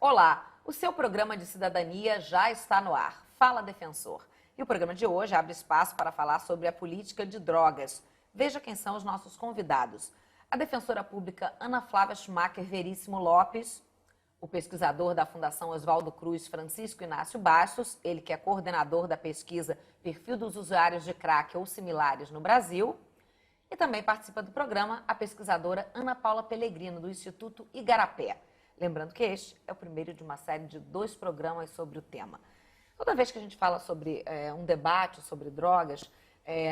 Olá, o seu programa de cidadania já está no ar. Fala, Defensor. E o programa de hoje abre espaço para falar sobre a política de drogas. Veja quem são os nossos convidados. A defensora pública Ana Flávia Schumacher Veríssimo Lopes, o pesquisador da Fundação Oswaldo Cruz, Francisco Inácio Bastos, ele que é coordenador da pesquisa Perfil dos Usuários de Crack ou Similares no Brasil. E também participa do programa a pesquisadora Ana Paula Pellegrino, do Instituto Igarapé. Lembrando que este é o primeiro de uma série de 2 programas sobre o tema. Toda vez que a gente fala sobre um debate sobre drogas,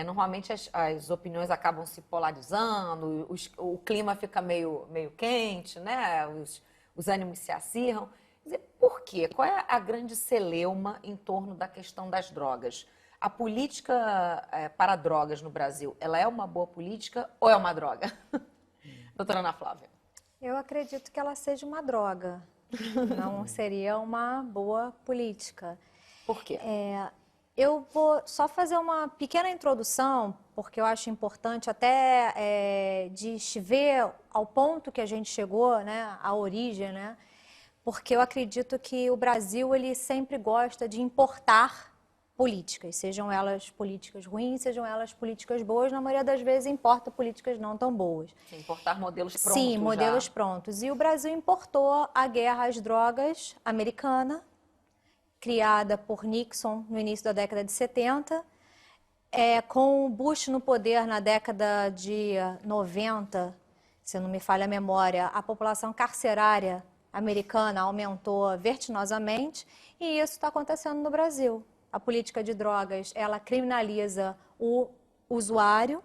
normalmente as opiniões acabam se polarizando, o clima fica meio quente, né? Os ânimos se acirram. Quer dizer, por quê? Qual é a grande celeuma em torno da questão das drogas? A política para drogas no Brasil, ela é uma boa política ou é uma droga? Doutora Ana Flávia. Eu acredito que ela seja uma droga, não seria uma boa política. Por quê? Eu vou só fazer uma pequena introdução, porque eu acho importante até de ver ao ponto que a gente chegou, né, a origem, né? Porque eu acredito que o Brasil ele sempre gosta de importar políticas, sejam elas políticas ruins, sejam elas políticas boas, na maioria das vezes importa políticas não tão boas. Sim, importar modelos prontos. Sim, modelos prontos. E o Brasil importou a guerra às drogas americana, criada por Nixon no início da década de 70, com Bush no poder na década de 90, se não me falha a memória, a população carcerária americana aumentou vertiginosamente e isso está acontecendo no Brasil. A política de drogas, ela criminaliza o usuário,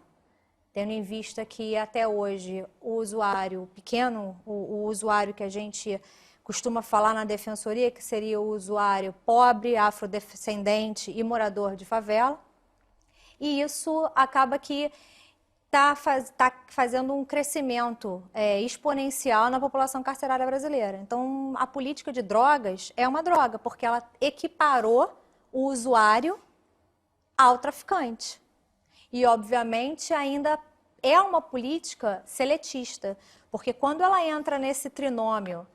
tendo em vista que até hoje o usuário pequeno, o usuário que a gente costuma falar na defensoria, que seria o usuário pobre, afrodescendente e morador de favela, e isso acaba que está fazendo um crescimento exponencial na população carcerária brasileira. Então, a política de drogas é uma droga, porque ela equiparou o usuário ao traficante. E, obviamente, ainda é uma política seletista, porque quando ela entra nesse trinômio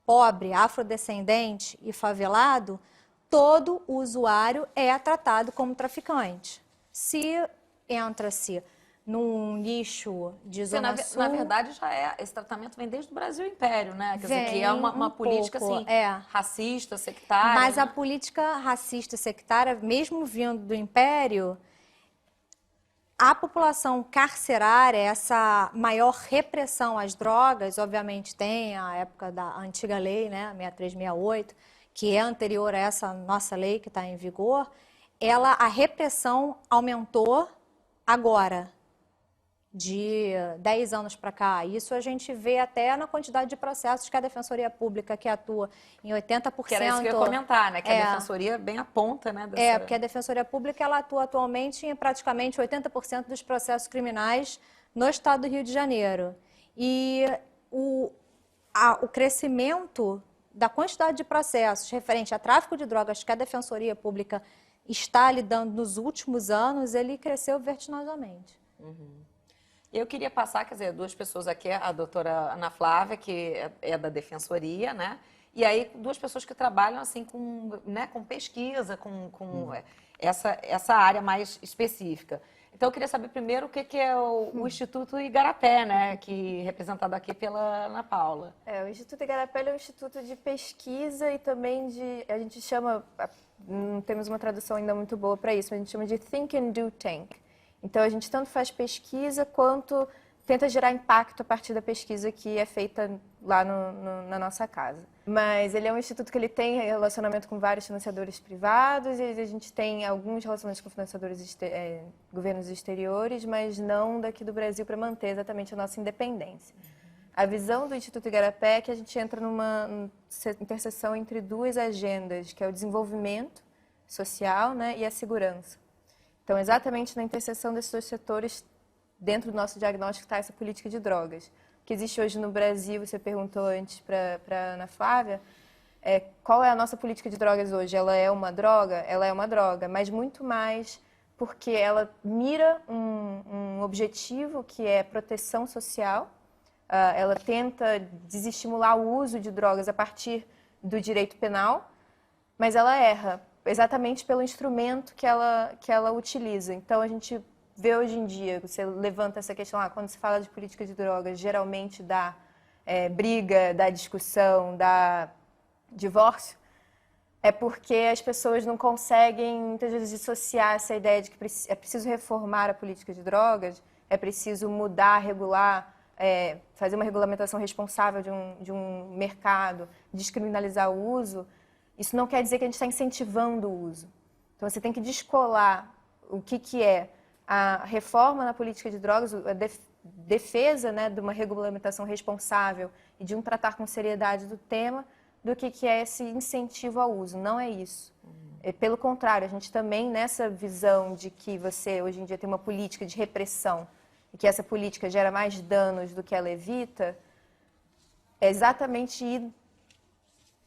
pobre, afrodescendente e favelado, todo usuário é tratado como traficante. Se entra-se num nicho de zona sul... Na verdade, esse tratamento vem desde o Brasil Império, né? Quer dizer, que é uma política pouco, assim, racista, sectária. Mas né? a política racista sectária, mesmo vindo do Império, a população carcerária, essa maior repressão às drogas, obviamente tem a época da antiga lei, né, 6368, que é anterior a essa nossa lei que está em vigor, a repressão aumentou agora, de 10 anos para cá. Isso a gente vê até na quantidade de processos que a Defensoria Pública, que atua em 80%... Que era isso que eu ia comentar, né? Que a Defensoria bem aponta, né? Porque a Defensoria Pública ela atua atualmente em praticamente 80% dos processos criminais no estado do Rio de Janeiro. E o crescimento da quantidade de processos referente a tráfico de drogas que a Defensoria Pública está lidando nos últimos anos, ele cresceu vertiginosamente. Eu queria passar, quer dizer, 2 pessoas aqui, a doutora Ana Flávia, que é da Defensoria, né? E aí 2 pessoas que trabalham assim com pesquisa, com essa área mais específica. Então eu queria saber primeiro o que é o Instituto Igarapé, né? Que representado aqui pela Ana Paula. O Instituto Igarapé é um instituto de pesquisa e também a gente chama, não temos uma tradução ainda muito boa para isso, mas a gente chama de Think and Do Tank. Então, a gente tanto faz pesquisa quanto tenta gerar impacto a partir da pesquisa que é feita lá na nossa casa. Mas ele é um instituto que ele tem relacionamento com vários financiadores privados e a gente tem alguns relacionamentos com financiadores governos exteriores, mas não daqui do Brasil para manter exatamente a nossa independência. A visão do Instituto Igarapé é que a gente entra numa interseção entre 2 agendas, que é o desenvolvimento social, né, e a segurança. Então, exatamente na interseção desses 2 setores, dentro do nosso diagnóstico está essa política de drogas. O que existe hoje no Brasil, você perguntou antes para a Ana Flávia, qual é a nossa política de drogas hoje? Ela é uma droga? Ela é uma droga, mas muito mais porque ela mira um objetivo que é proteção social, ela tenta desestimular o uso de drogas a partir do direito penal, mas ela erra exatamente pelo instrumento que ela utiliza. Então, a gente vê hoje em dia, você levanta essa questão, quando se fala de política de drogas, geralmente dá briga, dá discussão, dá divórcio, é porque as pessoas não conseguem, muitas vezes, dissociar essa ideia de que é preciso reformar a política de drogas, é preciso mudar, regular, fazer uma regulamentação responsável de um mercado, descriminalizar o uso. Isso não quer dizer que a gente está incentivando o uso. Então, você tem que descolar o que é a reforma na política de drogas, a defesa, né, de uma regulamentação responsável e de um tratar com seriedade do tema, do que é esse incentivo ao uso. Não é isso. Pelo contrário, a gente também, nessa visão de que você, hoje em dia, tem uma política de repressão e que essa política gera mais danos do que ela evita, é exatamente ir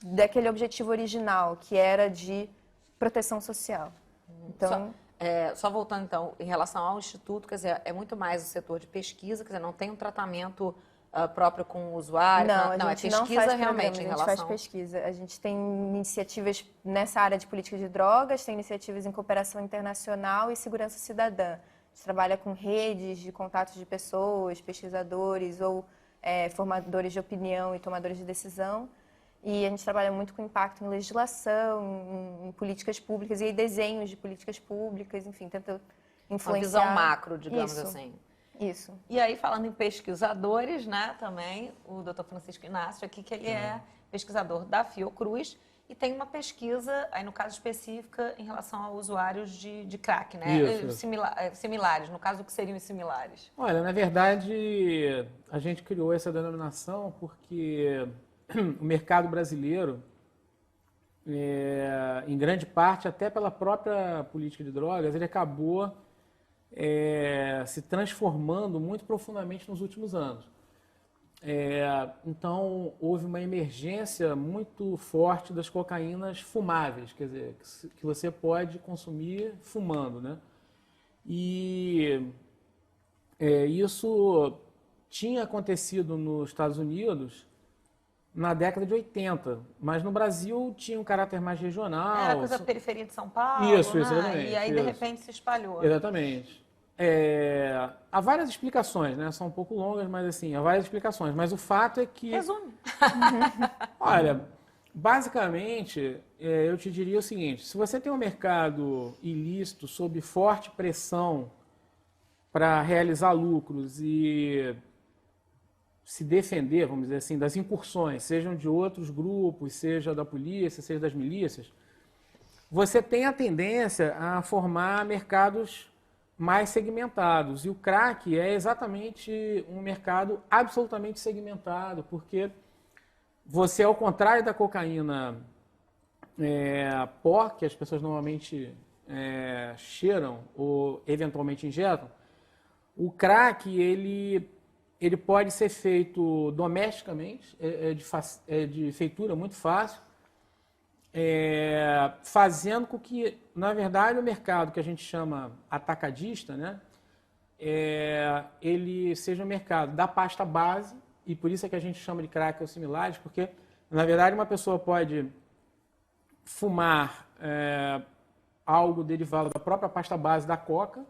daquele objetivo original, que era de proteção social. Então... Só voltando, então, em relação ao Instituto, quer dizer, é muito mais o setor de pesquisa, quer dizer, não tem um tratamento próprio com o usuário? Não, a gente é pesquisa não faz realmente em a gente relação... faz pesquisa. A gente tem iniciativas nessa área de política de drogas, tem iniciativas em cooperação internacional e segurança cidadã. A gente trabalha com redes de contatos de pessoas, pesquisadores ou formadores de opinião e tomadores de decisão. E a gente trabalha muito com impacto em legislação, em políticas públicas e em desenhos de políticas públicas, enfim, tenta influenciar. Uma visão macro, digamos Isso, assim. Isso. E aí, falando em pesquisadores, né, também, o Dr. Francisco Inácio aqui, que ele é pesquisador da Fiocruz e tem uma pesquisa, aí no caso específica, em relação a usuários de crack, né? Isso. Similares, no caso, o que seriam os similares? Olha, na verdade, a gente criou essa denominação porque o mercado brasileiro, em grande parte, até pela própria política de drogas, ele acabou se transformando muito profundamente nos últimos anos. Então, houve uma emergência muito forte das cocaínas fumáveis, quer dizer, que você pode consumir fumando, né? E isso tinha acontecido nos Estados Unidos na década de 80, mas no Brasil tinha um caráter mais regional. Era coisa da periferia de São Paulo, Isso, né? exatamente. E aí, de repente, se espalhou. Exatamente. Há várias explicações, né? São um pouco longas, mas assim, há várias explicações. Mas o fato é que... Resume. Olha, basicamente, eu te diria o seguinte, se você tem um mercado ilícito sob forte pressão para realizar lucros e se defender, vamos dizer assim, das incursões, sejam de outros grupos, seja da polícia, seja das milícias, você tem a tendência a formar mercados mais segmentados. E o crack é exatamente um mercado absolutamente segmentado, porque você, ao contrário da cocaína pó, que as pessoas normalmente cheiram ou eventualmente injetam, o crack, ele pode ser feito domesticamente, de feitura muito fácil, fazendo com que, na verdade, o mercado que a gente chama atacadista, né, ele seja um mercado da pasta base, e por isso é que a gente chama de crack ou similares, porque, na verdade, uma pessoa pode fumar algo derivado da própria pasta base da coca,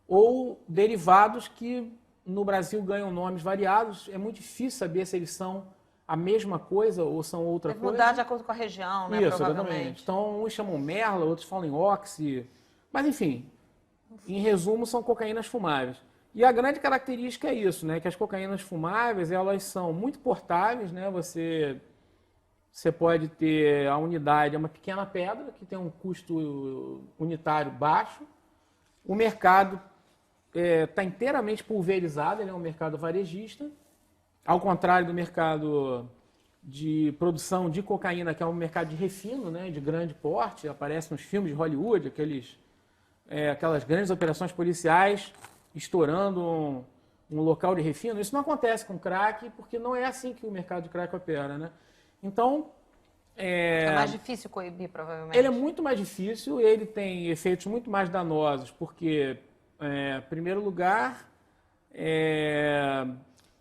ou derivados que no Brasil ganham nomes variados. É muito difícil saber se eles são a mesma coisa ou são outra Deve coisa. mudar de acordo com a região, né? Isso, Provavelmente. exatamente. Então, uns chamam merla, outros falam em oxi. Mas, enfim, em resumo, são cocaínas fumáveis. E a grande característica é isso, né? Que as cocaínas fumáveis, elas são muito portáveis, né? Você pode ter a unidade, é uma pequena pedra, que tem um custo unitário baixo. O mercado está inteiramente pulverizado, ele é um mercado varejista, ao contrário do mercado de produção de cocaína, que é um mercado de refino, né, de grande porte, aparece nos filmes de Hollywood, aquelas grandes operações policiais estourando um local de refino. Isso não acontece com crack, porque não é assim que o mercado de crack opera, né? Então... É mais difícil coibir, provavelmente. Ele é muito mais difícil, ele tem efeitos muito mais danosos, porque... em primeiro lugar,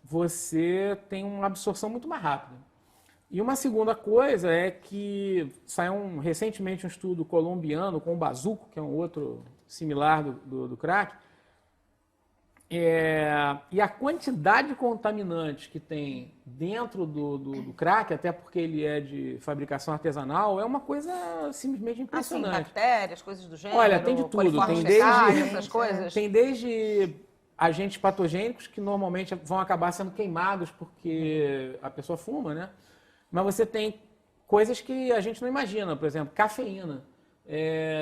você tem uma absorção muito mais rápida. E uma segunda coisa é que saiu recentemente um estudo colombiano com o bazuco, que é um outro similar do crack, e a quantidade de contaminantes que tem dentro do crack, até porque ele é de fabricação artesanal, é uma coisa simplesmente impressionante. Assim, bactérias, coisas do gênero. Olha, tem de tudo. Coliformes Tem fecais, desde, essas coisas. tem desde agentes patogênicos que normalmente vão acabar sendo queimados porque a pessoa fuma, né? Mas você tem coisas que a gente não imagina, por exemplo, cafeína.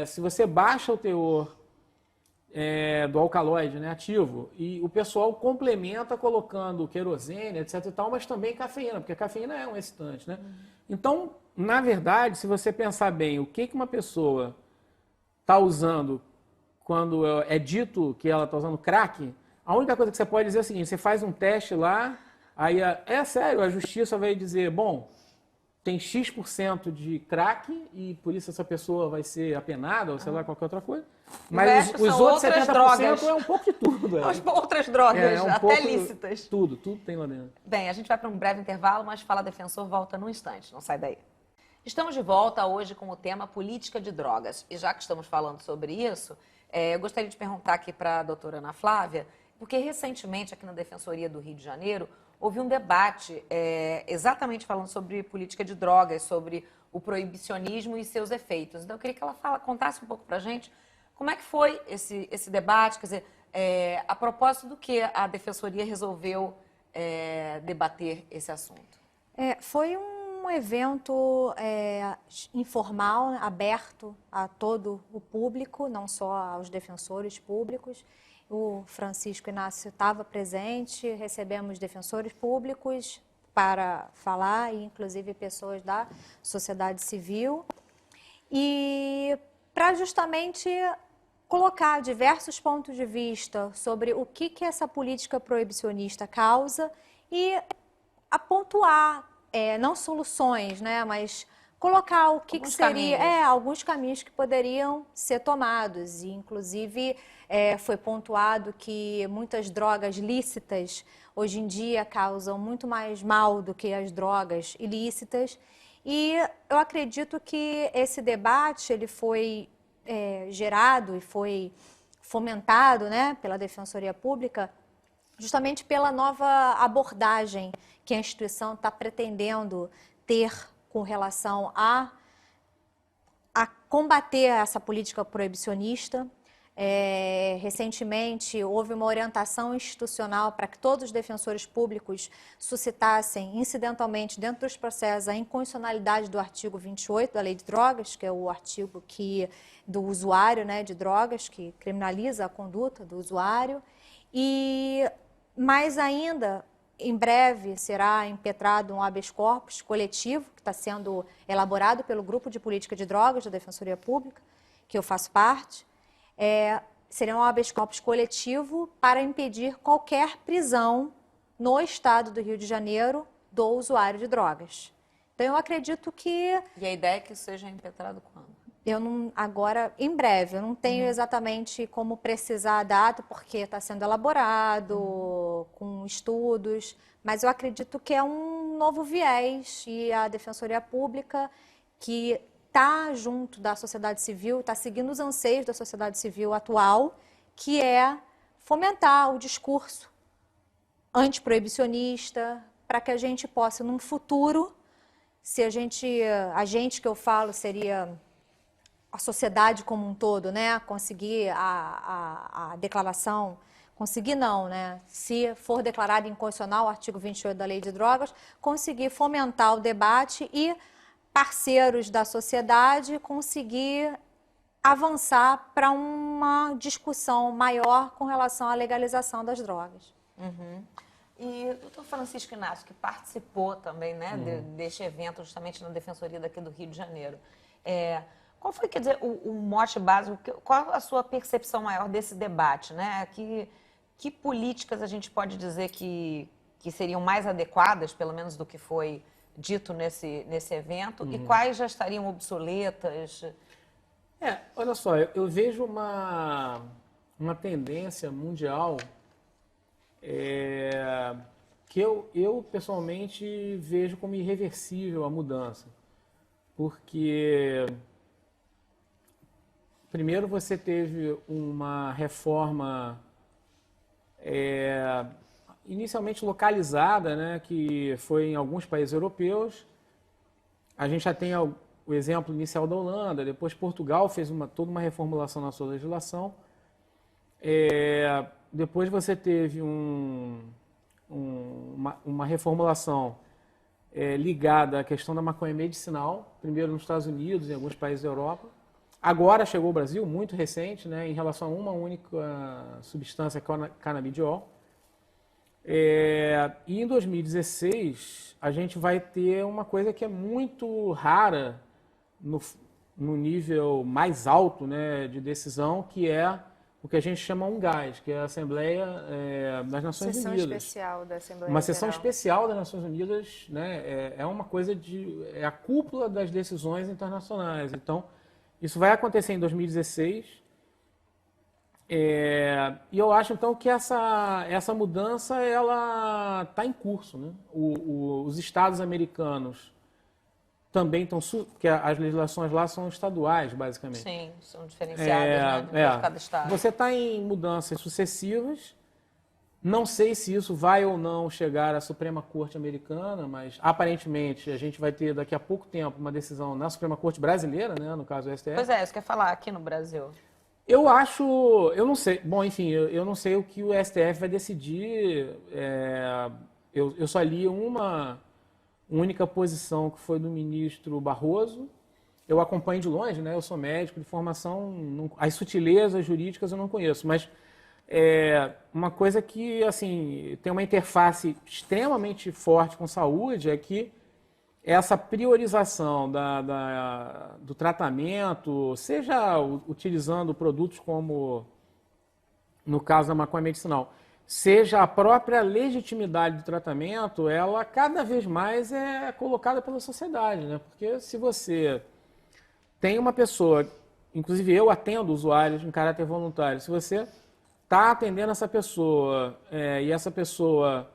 Se você baixa o teor do alcaloide, né, ativo, e o pessoal complementa colocando querosene, etc e tal, mas também cafeína, porque a cafeína é um excitante, né? Então, na verdade, se você pensar bem o que uma pessoa está usando quando é dito que ela está usando crack, a única coisa que você pode dizer é o seguinte: você faz um teste lá, aí sério, a justiça vai dizer, bom, tem X% de crack e por isso essa pessoa vai ser apenada ou sei lá, qualquer outra coisa. Mas os outros 70% drogas. é um pouco de tudo. As outras drogas, um até pouco, lícitas. Tudo tem lá dentro. Bem, a gente vai para um breve intervalo, mas Fala Defensor volta num instante, não sai daí. Estamos de volta hoje com o tema política de drogas. E já que estamos falando sobre isso, eu gostaria de perguntar aqui para a doutora Ana Flávia, porque recentemente aqui na Defensoria do Rio de Janeiro houve um debate exatamente falando sobre política de drogas, sobre o proibicionismo e seus efeitos. Então eu queria que ela contasse um pouco para a gente como é que foi esse debate, quer dizer, a propósito do que a Defensoria resolveu debater esse assunto. Foi um evento informal, aberto a todo o público, não só aos defensores públicos. O Francisco Inácio estava presente, recebemos defensores públicos para falar, e inclusive pessoas da sociedade civil, e para justamente colocar diversos pontos de vista sobre o que essa política proibicionista causa e pontuar, não soluções, né, mas colocar o que seria, alguns caminhos que poderiam ser tomados. E, inclusive, foi pontuado que muitas drogas lícitas hoje em dia causam muito mais mal do que as drogas ilícitas. E eu acredito que esse debate ele foi gerado e foi fomentado, né, pela Defensoria Pública, justamente pela nova abordagem que a instituição está pretendendo ter com relação a combater essa política proibicionista. Recentemente, houve uma orientação institucional para que todos os defensores públicos suscitassem incidentalmente dentro dos processos a inconstitucionalidade do artigo 28 da Lei de Drogas, que é o artigo do usuário, né, de drogas, que criminaliza a conduta do usuário. E mais ainda, em breve será impetrado um habeas corpus coletivo, que está sendo elaborado pelo Grupo de Política de Drogas da Defensoria Pública, que eu faço parte. Seria um habeas corpus coletivo para impedir qualquer prisão no estado do Rio de Janeiro do usuário de drogas. Então, eu acredito que... E a ideia é que isso seja impetrado quando? Agora, em breve, eu não tenho exatamente como precisar a data, porque está sendo elaborado com estudos, mas eu acredito que é um novo viés, e a Defensoria Pública, que está junto da sociedade civil, está seguindo os anseios da sociedade civil atual, que é fomentar o discurso antiproibicionista, para que a gente possa, num futuro, se a gente que eu falo seria a sociedade como um todo, né, conseguir a declaração, conseguir não, né, se for declarado inconstitucional o artigo 28 da Lei de Drogas, conseguir fomentar o debate e parceiros da sociedade conseguir avançar para uma discussão maior com relação à legalização das drogas. E o doutor Francisco Inácio, que participou também, né, deste evento justamente na Defensoria daqui do Rio de Janeiro, qual foi, quer dizer, o mote básico, qual a sua percepção maior desse debate, né? Que políticas a gente pode dizer que seriam mais adequadas, pelo menos do que foi dito nesse evento, e quais já estariam obsoletas? Olha só, eu vejo uma tendência mundial que eu pessoalmente vejo como irreversível a mudança. Porque, primeiro, você teve uma reforma inicialmente localizada, né, que foi em alguns países europeus. A gente já tem o exemplo inicial da Holanda, depois Portugal fez toda uma reformulação na sua legislação. Depois você teve uma reformulação ligada à questão da maconha medicinal, primeiro nos Estados Unidos e em alguns países da Europa. Agora chegou ao Brasil, muito recente, né, em relação a uma única substância, que é o canabidiol. E em 2016, a gente vai ter uma coisa que é muito rara no nível mais alto, né, de decisão, que é o que a gente chama UNGAS, que é a Assembleia das Nações Sessão Unidas. especial da Assembleia Uma sessão Geral. especial das Nações Unidas, né, é uma coisa é a cúpula das decisões internacionais. Então, isso vai acontecer em 2016. E eu acho, então, que essa mudança ela está em curso, né? Os estados americanos também estão... Porque as legislações lá são estaduais, basicamente. Sim, são diferenciadas, né, de cada estado. Você está em mudanças sucessivas. Não sei se isso vai ou não chegar à Suprema Corte americana, mas aparentemente a gente vai ter daqui a pouco tempo uma decisão na Suprema Corte brasileira, né, no caso do STF. Pois é, isso que eu ia falar aqui no Brasil. Eu não sei, bom, enfim, eu não sei o que o STF vai decidir. Eu só li uma única posição, que foi do ministro Barroso. Eu acompanho de longe, né? Eu sou médico de formação, as sutilezas jurídicas eu não conheço, mas uma coisa que, assim, tem uma interface extremamente forte com saúde é que essa priorização do tratamento, seja utilizando produtos como, no caso da maconha medicinal, seja a própria legitimidade do tratamento, ela cada vez mais é colocada pela sociedade, né? Porque se você tem uma pessoa, inclusive eu atendo usuários em caráter voluntário, se você está atendendo essa pessoa e essa pessoa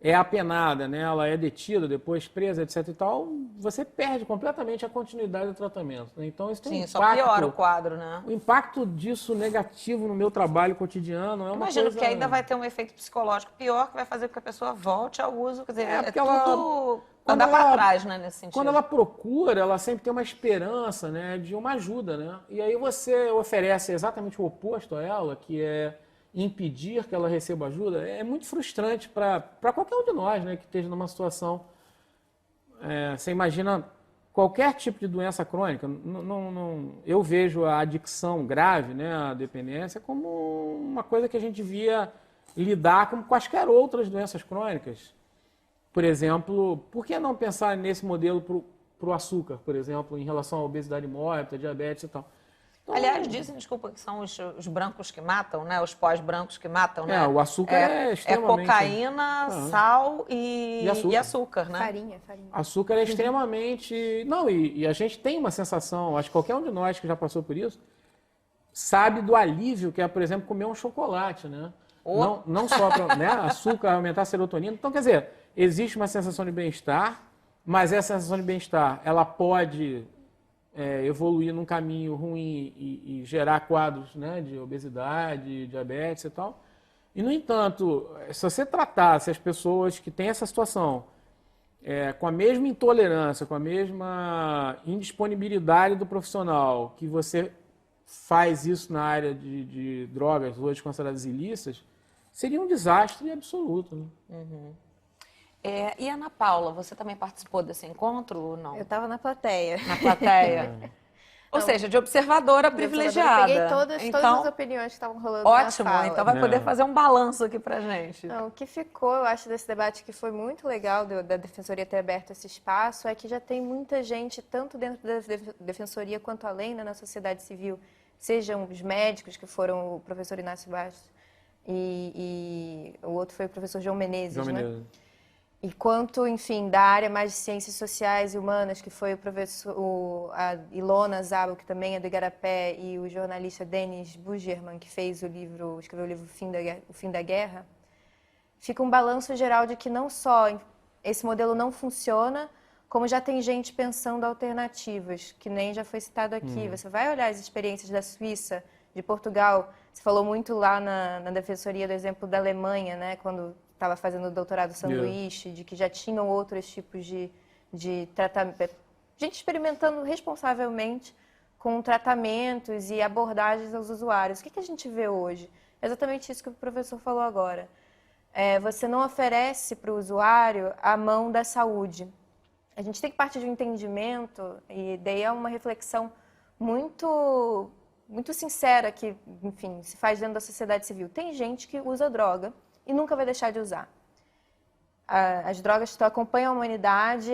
é apenada, né? Ela é detida, depois presa, etc. e tal, você perde completamente a continuidade do tratamento, né? Então, isso tem Sim, um só impacto, piora o quadro, né? o impacto disso negativo no meu trabalho cotidiano é uma Imagino coisa... que ainda vai ter um efeito psicológico pior, que vai fazer com que a pessoa volte ao uso. Quer dizer, porque tudo quando andar para ela- trás, né, nesse sentido. Quando ela procura, ela sempre tem uma esperança, né, de uma ajuda, né? E aí você oferece exatamente o oposto a ela, que é impedir que ela receba ajuda. É muito frustrante para qualquer um de nós, né, que esteja numa situação... você imagina qualquer tipo de doença crônica. Eu vejo a adicção grave, né, a dependência, como uma coisa que a gente devia lidar como quaisquer outras doenças crônicas. Por exemplo, por que não pensar nesse modelo para o açúcar, por exemplo, em relação à obesidade mórbida, diabetes e tal? Então, Aliás, dizem, desculpa, que são os brancos que matam, né? Os pós-brancos que matam, né? o açúcar é extremamente... cocaína, sal E e açúcar, né? Farinha. Açúcar é extremamente... Não, e a gente tem uma sensação, acho que qualquer um de nós que já passou por isso, sabe do alívio que é, por exemplo, comer um chocolate, né? Não só para, né, açúcar, aumentar a serotonina. Então, quer dizer, existe uma sensação de bem-estar, mas essa sensação de bem-estar, ela pode evoluir num caminho ruim e gerar quadros, né, de obesidade, diabetes e tal. E, no entanto, se você tratasse as pessoas que têm essa situação com a mesma intolerância, com a mesma indisponibilidade do profissional, que você faz isso na área de drogas hoje consideradas ilícitas, seria um desastre absoluto, né? E Ana Paula, você também participou desse encontro ou não? Eu estava na plateia. Na plateia? Ou seja, de observadora privilegiada. Eu peguei todas Então, as opiniões que estavam rolando na ótimo, sala. então vai poder fazer um balanço aqui pra gente. Não, o que ficou, eu acho, desse debate que foi muito legal da Defensoria ter aberto esse espaço é que já tem muita gente, tanto dentro da Defensoria quanto além, né, na sociedade civil, sejam os médicos, que foram o professor Inácio Bastos e o outro foi o professor João Menezes, João né? Menezes. E quanto, enfim, da área mais de ciências sociais e humanas, que foi a Ilona Zabo, que também é do Igarapé, e o jornalista Denis Bugerman, que escreveu o livro O Fim da Guerra, fica um balanço geral de que não só esse modelo não funciona, como já tem gente pensando alternativas, que nem já foi citado aqui. Você vai olhar as experiências da Suíça, de Portugal, você falou muito lá na defensoria do exemplo da Alemanha, né, quando estava fazendo o doutorado sanduíche, de que já tinham outros tipos de tratamento, gente experimentando responsavelmente com tratamentos e abordagens aos usuários. O que a gente vê hoje? É exatamente isso que o professor falou agora. Você não oferece para o usuário a mão da saúde. A gente tem que partir de um entendimento, e daí é uma reflexão muito, muito sincera que, enfim, se faz dentro da sociedade civil. Tem gente que usa droga e nunca vai deixar de usar. As drogas acompanham a humanidade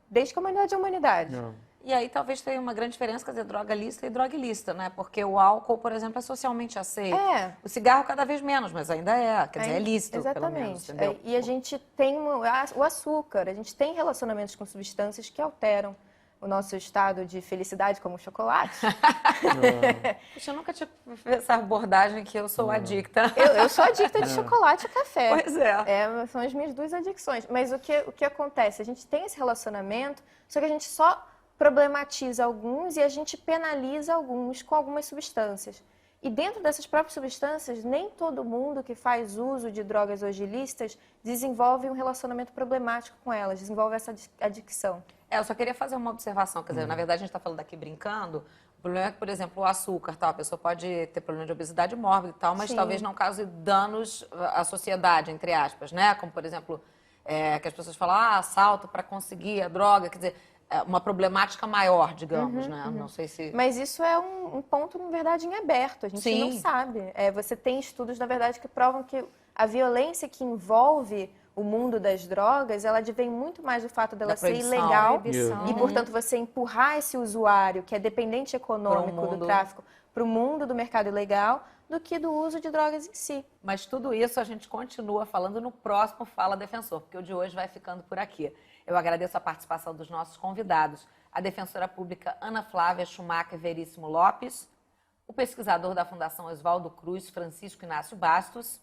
desde que a humanidade é a humanidade. E aí talvez tenha uma grande diferença, quer dizer, droga lícita e droga ilícita, né? Porque o álcool, por exemplo, é socialmente aceito. O cigarro cada vez menos, mas ainda quer dizer, é lícito, exatamente. pelo menos, entendeu? E a gente tem o açúcar, a gente tem relacionamentos com substâncias que alteram o nosso estado de felicidade, como o chocolate. Puxa, eu nunca tinha feito essa abordagem que eu sou adicta. Eu sou adicta de chocolate e café. Pois é. São as minhas duas adicções. Mas o que acontece? A gente tem esse relacionamento, só que a gente só problematiza alguns e a gente penaliza alguns com algumas substâncias. E dentro dessas próprias substâncias, nem todo mundo que faz uso de drogas hoje ilícitas desenvolve um relacionamento problemático com elas, desenvolve essa adicção. Eu só queria fazer uma observação, quer dizer, na verdade a gente está falando aqui brincando, o problema é que, por exemplo, o açúcar, a pessoa pode ter problema de obesidade mórbida e tal, mas talvez não cause danos à sociedade, entre aspas, né? Como, por exemplo, que as pessoas falam, assalto para conseguir a droga, quer dizer, uma problemática maior, digamos, né? Não sei se... Mas isso é um ponto, na verdade, em aberto. A gente não sabe. Você tem estudos, na verdade, que provam que a violência que envolve o mundo das drogas, ela advém muito mais do fato dela ser ilegal e, portanto, você empurrar esse usuário, que é dependente econômico do tráfico, para o mundo do mercado ilegal, do que do uso de drogas em si. Mas tudo isso a gente continua falando no próximo Fala Defensor, porque o de hoje vai ficando por aqui. Eu agradeço a participação dos nossos convidados, a defensora pública Ana Flávia Schumacher Veríssimo Lopes, o pesquisador da Fundação Oswaldo Cruz, Francisco Inácio Bastos,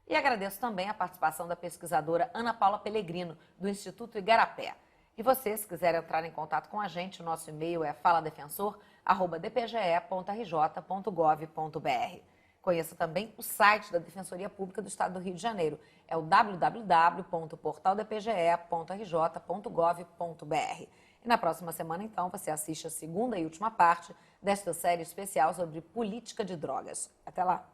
e agradeço também a participação da pesquisadora Ana Paula Pellegrino, do Instituto Igarapé. E você, se quiser entrar em contato com a gente, o nosso e-mail é faladefensor@dpge.rj.gov.br. Conheça também o site da Defensoria Pública do Estado do Rio de Janeiro. É o www.portaldpge.rj.gov.br. E na próxima semana, então, você assiste a segunda e última parte desta série especial sobre política de drogas. Até lá!